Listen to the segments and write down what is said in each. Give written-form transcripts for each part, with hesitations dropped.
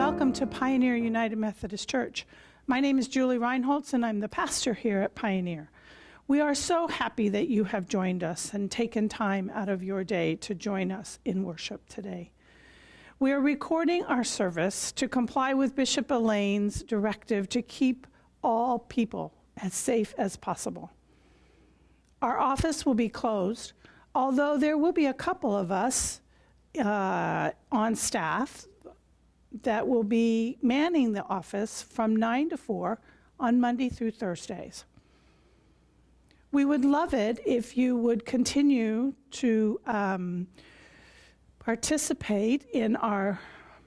welcome to Pioneer United Methodist Church. My name is Julie Reinholtz, and I'm the pastor here at Pioneer. We are so happy that you have joined us and taken time out of your day to join us in worship today. We are recording our service to comply with Bishop Elaine's directive to keep all people as safe as possible. Our office will be closed, although there will be a couple of us on staff that will be manning the office from 9 to 4 on Monday through Thursdays. We would love it if you would continue to participate in our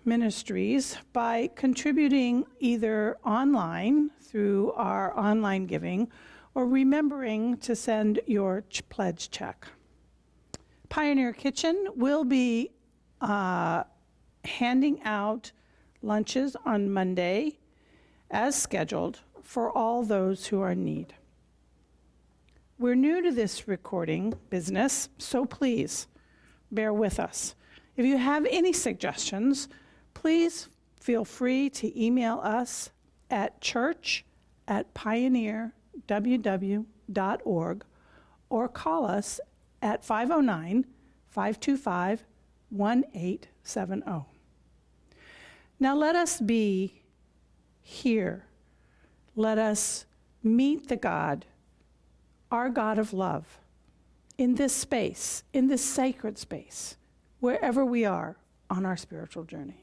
ministries by contributing either online through our online giving or remembering to send your pledge check. Pioneer Kitchen will be handing out lunches on Monday as scheduled for all those who are in need. We're new to this recording business, so please bear with us. If you have any suggestions, please feel free to email us at church@pioneerww.org or call us at 509-525-1870. Now let us be here. Let us meet the God, our God of love, in this space, in this sacred space, wherever we are on our spiritual journey.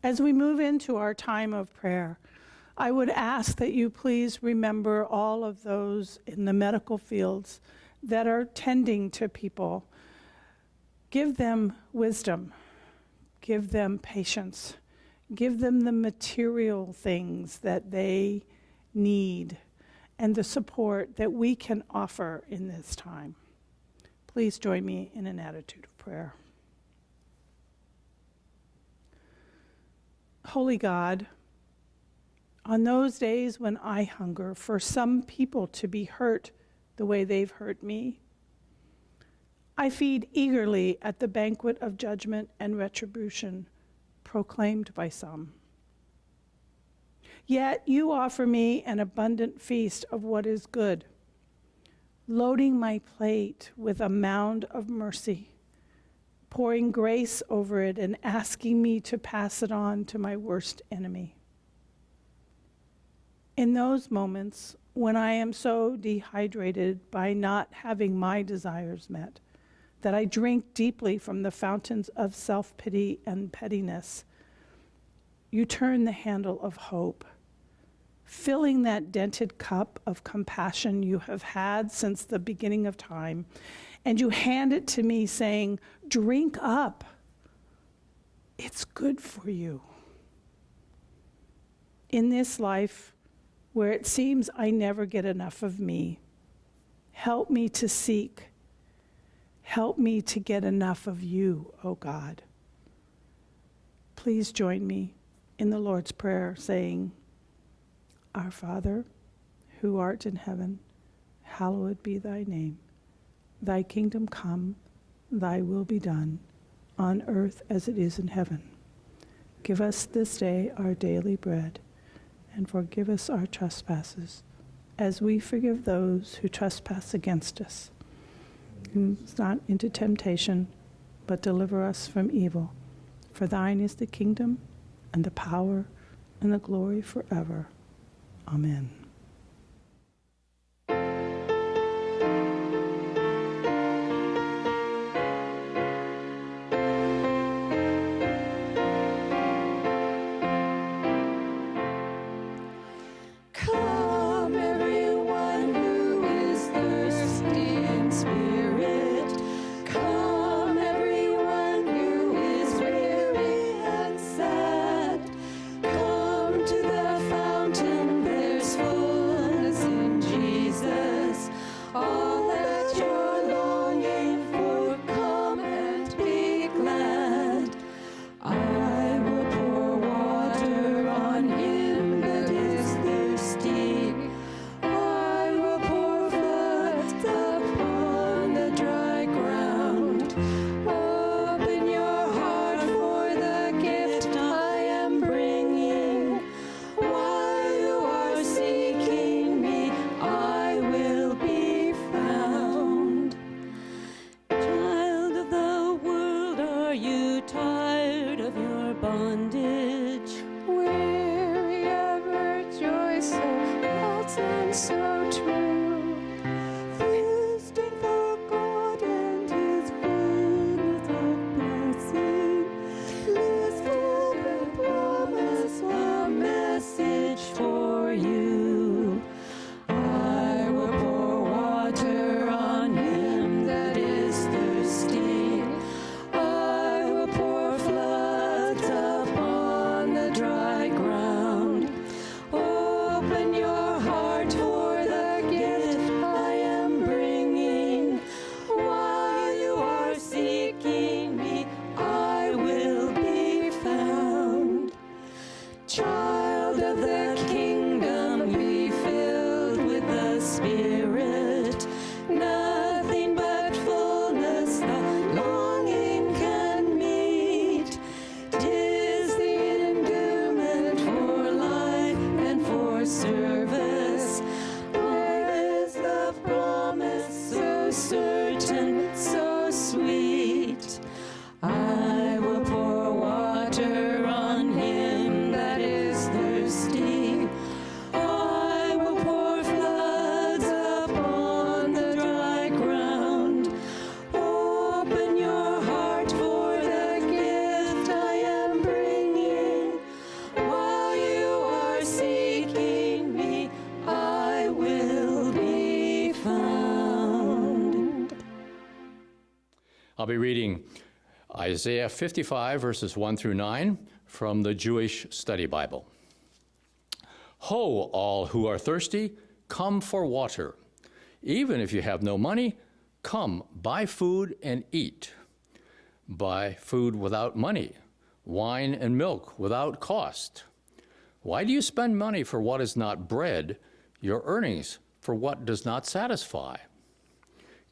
As we move into our time of prayer, I would ask that you please remember all of those in the medical fields that are tending to people. Give them wisdom. Give them patience. Give them the material things that they need and the support that we can offer in this time. Please join me in an attitude of prayer. Holy God, on those days when I hunger for some people to be hurt the way they've hurt me, I feed eagerly at the banquet of judgment and retribution proclaimed by some. Yet you offer me an abundant feast of what is good, loading my plate with a mound of mercy, pouring grace over it and asking me to pass it on to my worst enemy. In those moments when I am so dehydrated by not having my desires met, that I drink deeply from the fountains of self-pity and pettiness, you turn the handle of hope, filling that dented cup of compassion you have had since the beginning of time, and you hand it to me saying, drink up. It's good for you. In this life, where it seems I never get enough of me, help me to seek. Help me to get enough of you, O God. Please join me in the Lord's Prayer saying, Our Father, who art in heaven, hallowed be thy name. Thy kingdom come, thy will be done, on earth as it is in heaven. Give us this day our daily bread, and forgive us our trespasses, as we forgive those who trespass against us. And lead us not into temptation, but deliver us from evil. For thine is the kingdom, and the power, and the glory forever. Amen. Seek I'll be reading Isaiah 55, verses 1 through 9 from the Jewish Study Bible. Ho, all who are thirsty, come for water. Even if you have no money, come, buy food and eat. Buy food without money, wine and milk without cost. Why do you spend money for what is not bread, your earnings for what does not satisfy?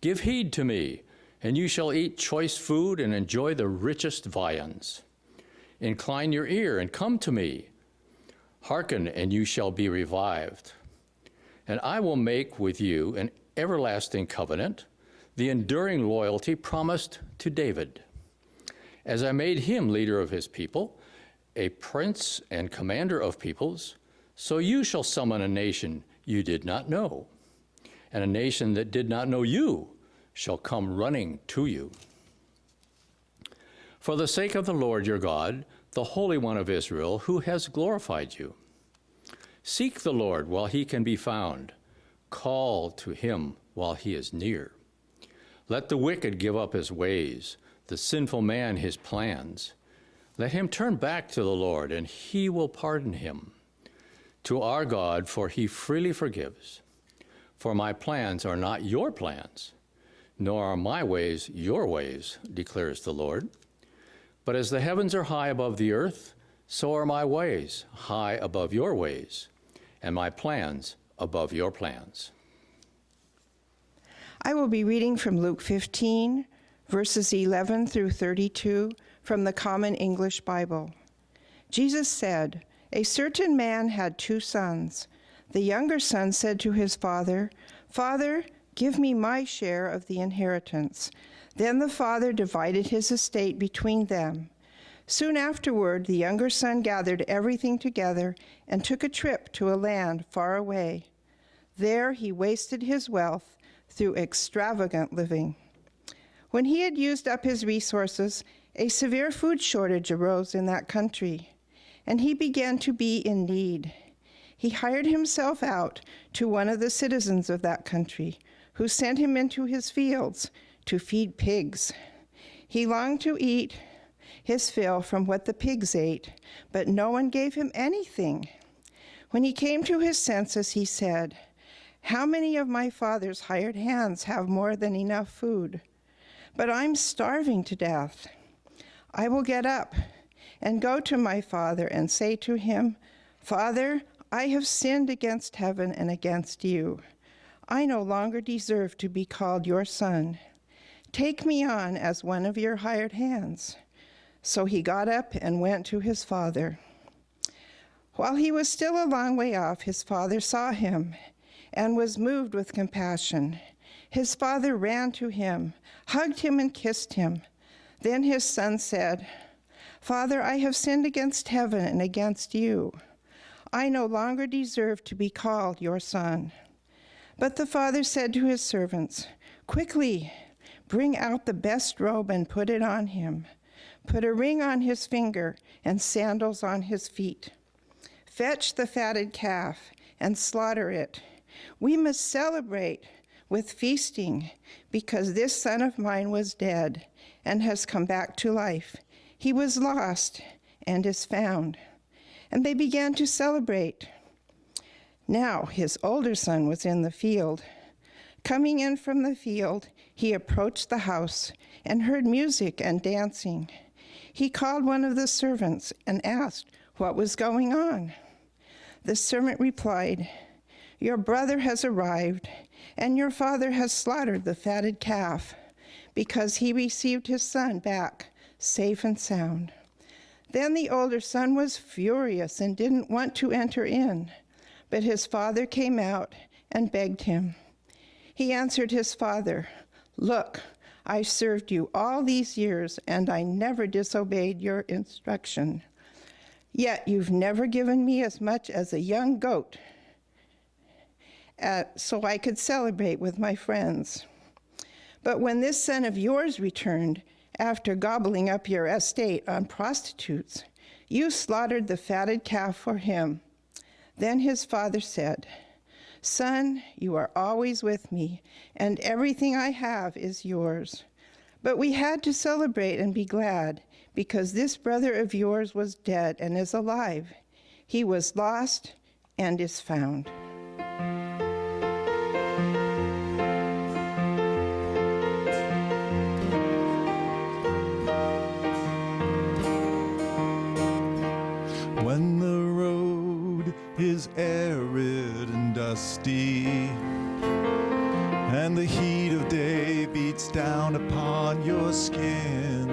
Give heed to me, and you shall eat choice food and enjoy the richest viands. Incline your ear and come to me. Hearken, and you shall be revived. And I will make with you an everlasting covenant, the enduring loyalty promised to David. As I made him leader of his people, a prince and commander of peoples, so you shall summon a nation you did not know, and a nation that did not know you shall come running to you. For the sake of the Lord your God, the Holy One of Israel, who has glorified you. Seek the Lord while he can be found. Call to him while he is near. Let the wicked give up his ways, the sinful man his plans. Let him turn back to the Lord, and he will pardon him. To our God, for he freely forgives. For my plans are not your plans, nor are my ways your ways, declares the Lord. But as the heavens are high above the earth, so are my ways high above your ways, and my plans above your plans. I will be reading from Luke 15, verses 11 through 32 from the Common English Bible. Jesus said, "A certain man had 2 sons. The younger son said to his father, 'Father, give me my share of the inheritance.' Then the father divided his estate between them. Soon afterward, the younger son gathered everything together and took a trip to a land far away. There he wasted his wealth through extravagant living. When he had used up his resources, a severe food shortage arose in that country, and he began to be in need. He hired himself out to one of the citizens of that country, who sent him into his fields to feed pigs. He longed to eat his fill from what the pigs ate, but no one gave him anything. When he came to his senses, he said, 'How many of my father's hired hands have more than enough food? But I'm starving to death. I will get up and go to my father and say to him, Father, I have sinned against heaven and against you. I no longer deserve to be called your son. Take me on as one of your hired hands.' So he got up and went to his father. While he was still a long way off, his father saw him and was moved with compassion. His father ran to him, hugged him, and kissed him. Then his son said, 'Father, I have sinned against heaven and against you. I no longer deserve to be called your son.' But the father said to his servants, 'Quickly, bring out the best robe and put it on him. Put a ring on his finger and sandals on his feet. Fetch the fatted calf and slaughter it. We must celebrate with feasting, because this son of mine was dead and has come back to life. He was lost and is found.' And they began to celebrate. Now his older son was in the field. Coming in from the field, he approached the house and heard music and dancing. He called one of the servants and asked what was going on. The servant replied, 'Your brother has arrived, and your father has slaughtered the fatted calf, because he received his son back safe and sound.' Then the older son was furious and didn't want to enter in, but his father came out and begged him. He answered his father, 'Look, I served you all these years, and I never disobeyed your instruction. Yet you've never given me as much as a young goat, so I could celebrate with my friends. But when this son of yours returned, after gobbling up your estate on prostitutes, you slaughtered the fatted calf for him.' Then his father said, 'Son, you are always with me, and everything I have is yours. But we had to celebrate and be glad, because this brother of yours was dead and is alive. He was lost and is found. When the road is arid and dusty, and the heat of day beats down upon your skin,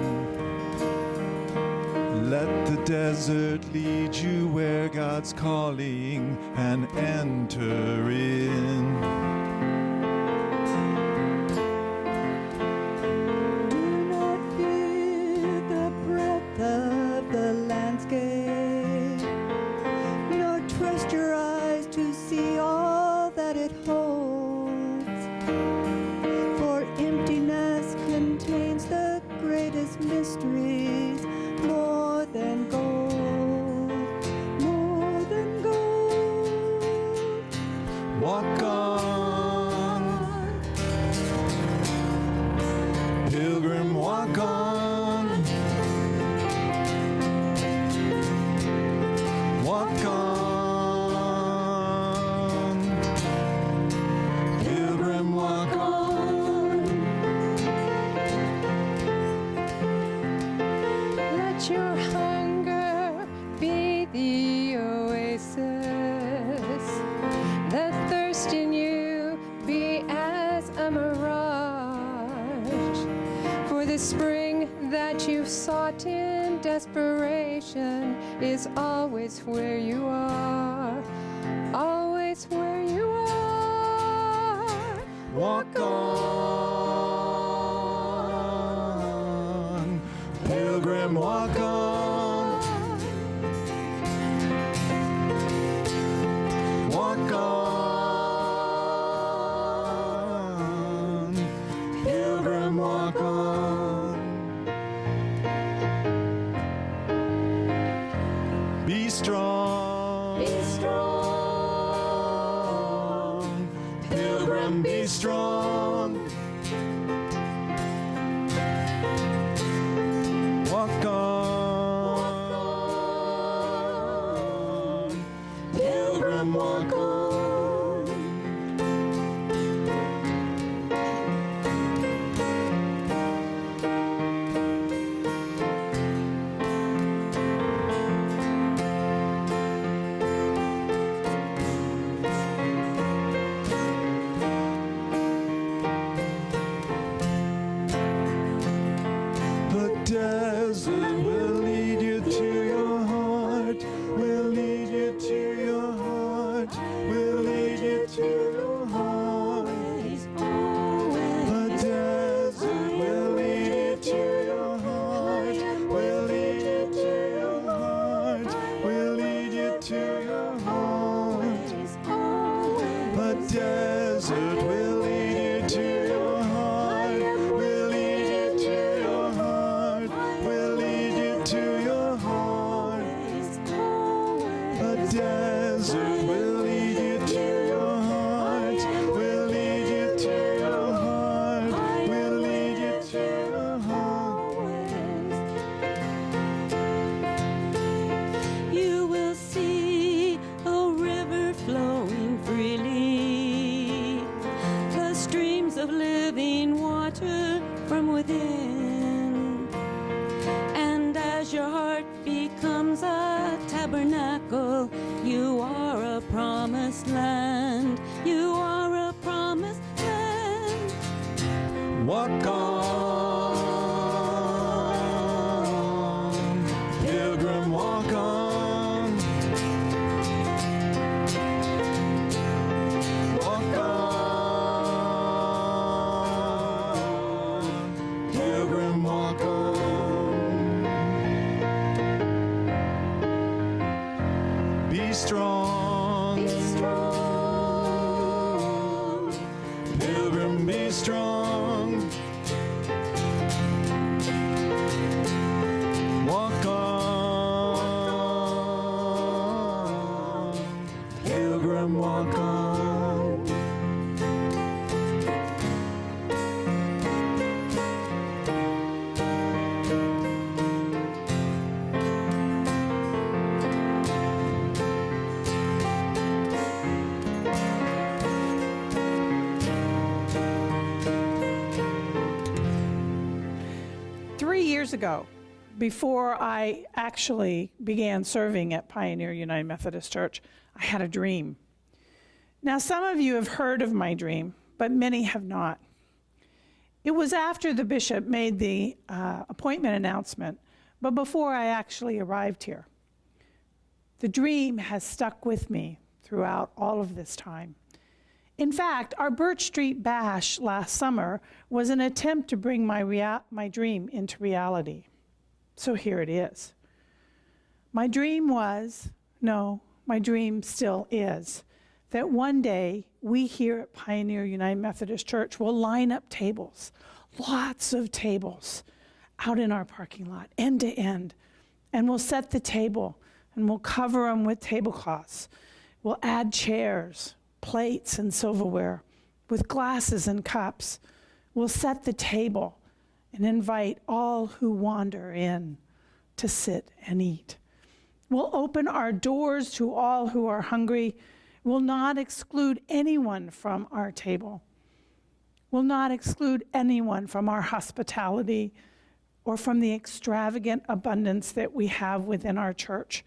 let the desert lead you where God's calling, and enter in. Do not fear the breadth of the landscape, nor trust your eyes to see all that it holds. For emptiness contains the greatest mysteries, more than gold, more than gold. Walk on, pilgrim, walk on. Walk on, pilgrim, walk on. Let your hunger be the oasis. The thirst in you be as a mirage. For the spring that you've sought in desperation is always where you are. Always where you are. Walk on, pilgrim, walk on. Walk on, pilgrim, walk on. Be strong, Be strong. pilgrim, be strong. Walk on, pilgrim, walk on. The desert will lead you to your heart, will lead you to your heart, will lead you to your heart. The desert will lead you to your heart, will lead you to your heart, will lead you to your heart. The desert will lead you to your heart, will lead you to your heart, will lead you to your heart. The desert will lead you to your heart, will lead you to your heart, will lead you to your heart. You will see a river flowing freely, the streams of living water from within. And as your heart becomes a tabernacle, you are a promised land. You are a promised land. Walk on, pilgrim, walk on. Walk on, pilgrim, walk on. Be strong, Be strong. pilgrim, be strong. Walk on, pilgrim, walk on. years ago, before I actually began serving at Pioneer United Methodist Church, I had a dream. Now, some of you have heard of my dream, but many have not. It was after the bishop made the appointment announcement, but before I actually arrived here. The dream has stuck with me throughout all of this time. In fact, our Birch Street Bash last summer was an attempt to bring my dream into reality. So here it is. My dream still is, that one day we here at Pioneer United Methodist Church will line up tables, lots of tables, out in our parking lot, end to end, and we'll set the table and we'll cover them with tablecloths. We'll add chairs, plates, and silverware with glasses and cups. We'll set the table and invite all who wander in to sit and eat. We'll open our doors to all who are hungry. We'll not exclude anyone from our table. We'll not exclude anyone from our hospitality or from the extravagant abundance that we have within our church,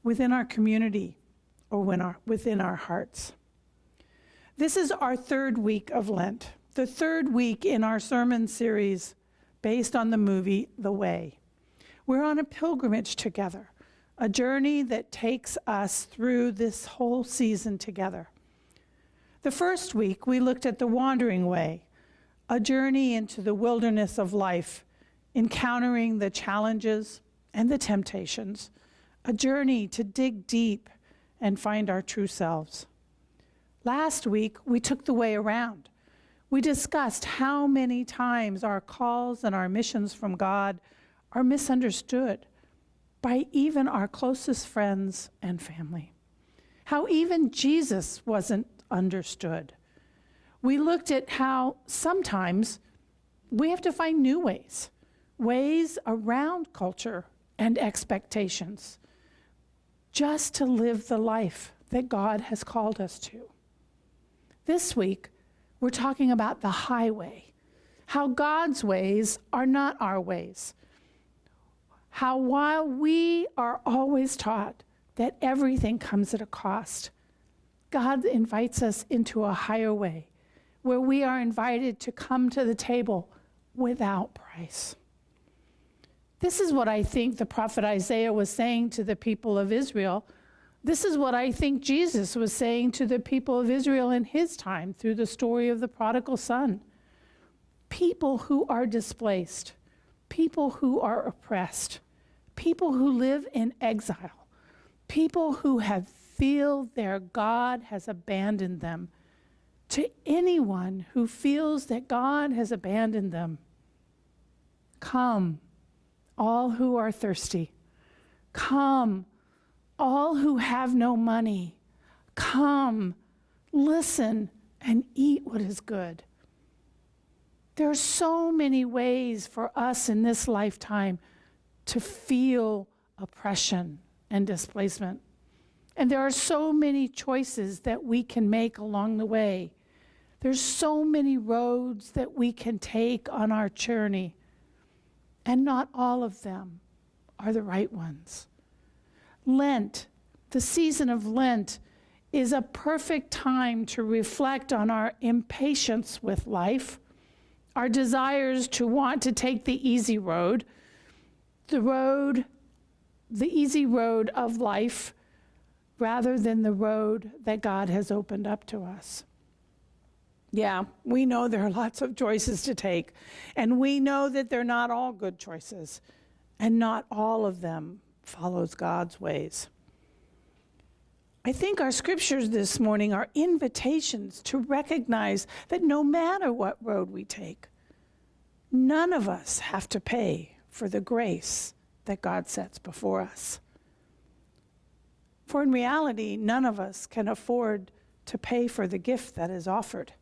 within our community, or within our hearts. This is our third week of Lent, the third week in our sermon series based on the movie The Way. We're on a pilgrimage together, a journey that takes us through this whole season together. The first week, we looked at the wandering way, a journey into the wilderness of life, encountering the challenges and the temptations, a journey to dig deep and find our true selves. Last week, we took the way around. We discussed how many times our calls and our missions from God are misunderstood by even our closest friends and family. How even Jesus wasn't understood. We looked at how sometimes we have to find new ways around culture and expectations, just to live the life that God has called us to. This week, we're talking about the highway, how God's ways are not our ways. How while we are always taught that everything comes at a cost, God invites us into a higher way, where we are invited to come to the table without price. This is what I think the prophet Isaiah was saying to the people of Israel. This is what I think Jesus was saying to the people of Israel in his time through the story of the prodigal son. People who are displaced, people who are oppressed, people who live in exile, people who feel their God has abandoned them. To anyone who feels that God has abandoned them, come, all who are thirsty. Come, all who have no money. Come, listen, and eat what is good. There are so many ways for us in this lifetime to feel oppression and displacement. And there are so many choices that we can make along the way. There's so many roads that we can take on our journey, and not all of them are the right ones. Lent, the season of Lent, is a perfect time to reflect on our impatience with life, our desires to want to take the easy road, the easy road of life, rather than the road that God has opened up to us. Yeah, we know there are lots of choices to take, and we know that they're not all good choices, and not all of them follows God's ways. I think our scriptures this morning are invitations to recognize that no matter what road we take, none of us have to pay for the grace that God sets before us. For in reality, none of us can afford to pay for the gift that is offered.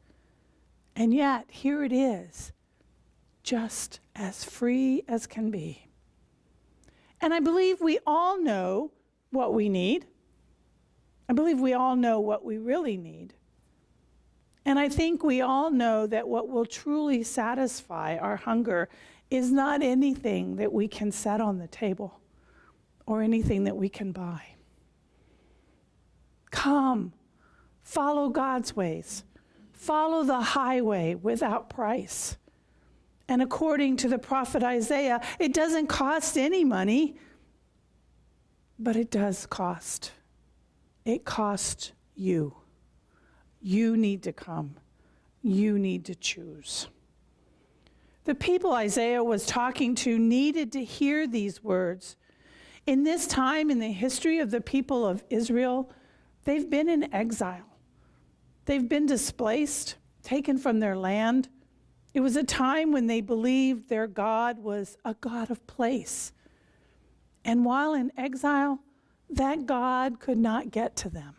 And yet, here it is, just as free as can be. And I believe we all know what we need. I believe we all know what we really need. And I think we all know that what will truly satisfy our hunger is not anything that we can set on the table or anything that we can buy. Come, follow God's ways. Follow the highway without price. And according to the prophet Isaiah, it doesn't cost any money, but it does cost. It costs you. You need to come. You need to choose. The people Isaiah was talking to needed to hear these words. In this time in the history of the people of Israel, they've been in exile. They've been displaced, taken from their land. It was a time when they believed their God was a God of place. And while in exile, that God could not get to them.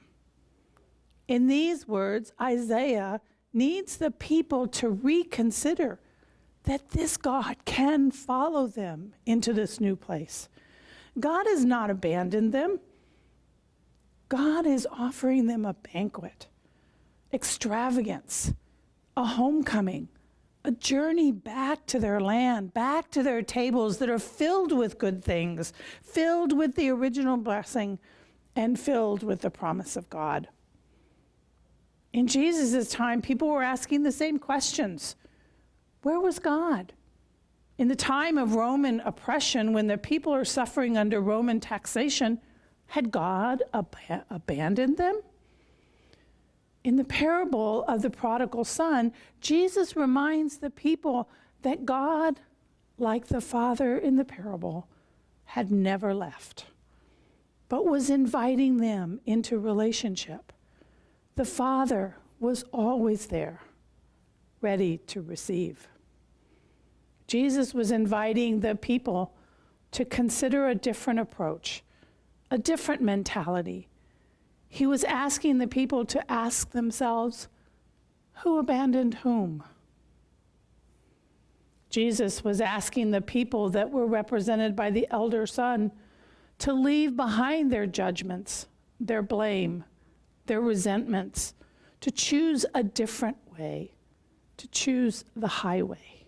In these words, Isaiah needs the people to reconsider that this God can follow them into this new place. God has not abandoned them. God is offering them a banquet, extravagance, a homecoming, a journey back to their land, back to their tables that are filled with good things, filled with the original blessing, and filled with the promise of God. In Jesus' time, people were asking the same questions. Where was God? In the time of Roman oppression, when the people are suffering under Roman taxation, had God abandoned them? In the parable of the prodigal son, Jesus reminds the people that God, like the father in the parable, had never left, but was inviting them into relationship. The Father was always there, ready to receive. Jesus was inviting the people to consider a different approach, a different mentality. He was asking the people to ask themselves, who abandoned whom? Jesus was asking the people that were represented by the elder son to leave behind their judgments, their blame, their resentments, to choose a different way, to choose the highway.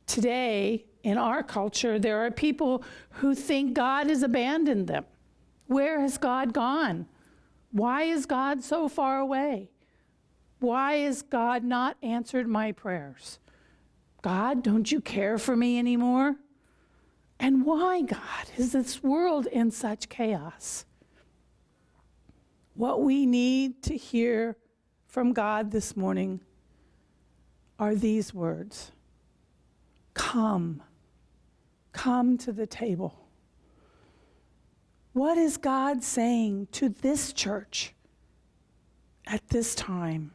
Today, in our culture, there are people who think God has abandoned them. Where has God gone? Why is God so far away? Why has God not answered my prayers? God, don't you care for me anymore? And why, God, is this world in such chaos? What we need to hear from God this morning are these words. Come to the table. What is God saying to this church at this time?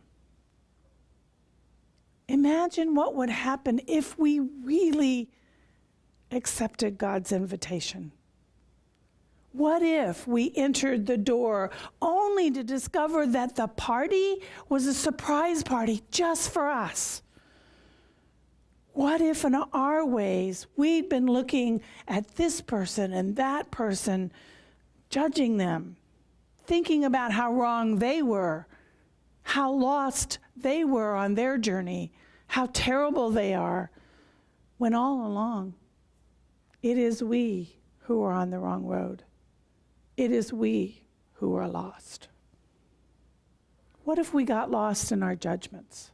Imagine what would happen if we really accepted God's invitation. What if we entered the door only to discover that the party was a surprise party just for us? What if in our ways we'd been looking at this person and that person, judging them, thinking about how wrong they were, how lost they were on their journey, how terrible they are, when all along it is we who are on the wrong road. It is we who are lost. What if we got lost in our judgments?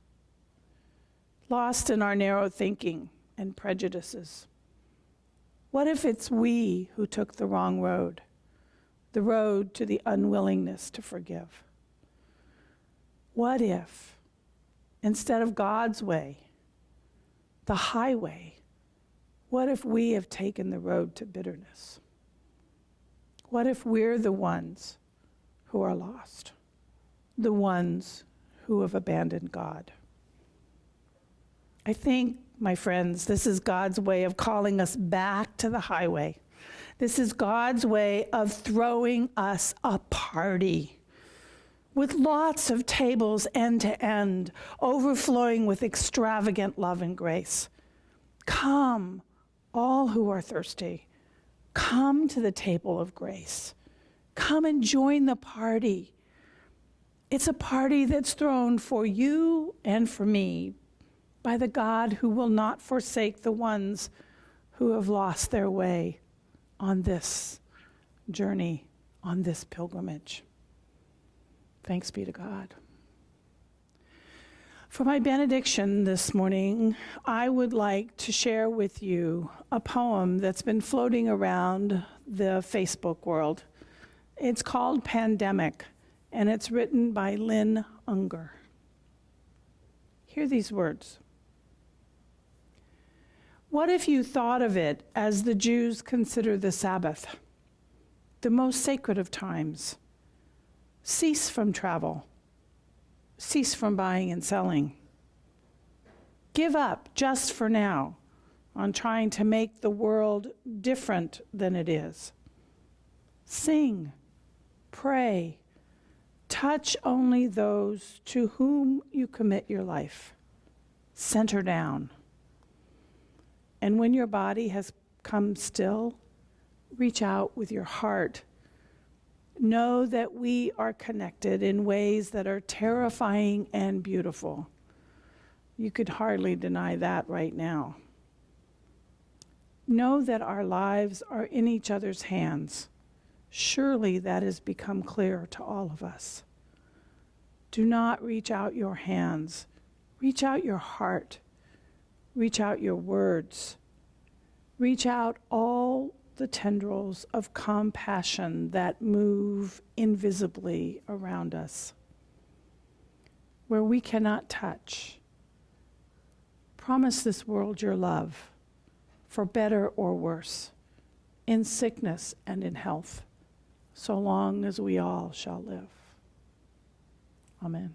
Lost in our narrow thinking and prejudices? What if it's we who took the wrong road, the road to the unwillingness to forgive? What if, instead of God's way, the highway, what if we have taken the road to bitterness? What if we're the ones who are lost, the ones who have abandoned God? I think, my friends, this is God's way of calling us back to the highway. This is God's way of throwing us a party with lots of tables end to end, overflowing with extravagant love and grace. Come, all who are thirsty. Come to the table of grace. Come and join the party. It's a party that's thrown for you and for me by the God who will not forsake the ones who have lost their way on this journey, on this pilgrimage. Thanks be to God. For my benediction this morning, I would like to share with you a poem that's been floating around the Facebook world. It's called Pandemic, and it's written by Lynn Unger. Hear these words. What if you thought of it as the Jews consider the Sabbath, the most sacred of times? Cease from travel. Cease from buying and selling. Give up, just for now, on trying to make the world different than it is. Sing, pray, touch only those to whom you commit your life. Center down. And when your body has come still, reach out with your heart. Know that we are connected in ways that are terrifying and beautiful. You could hardly deny that right now. Know that our lives are in each other's hands. Surely that has become clear to all of us. Do not reach out your hands. Reach out your heart. Reach out your words. Reach out all the tendrils of compassion that move invisibly around us. Where we cannot touch, promise this world your love, for better or worse, in sickness and in health, so long as we all shall live. Amen.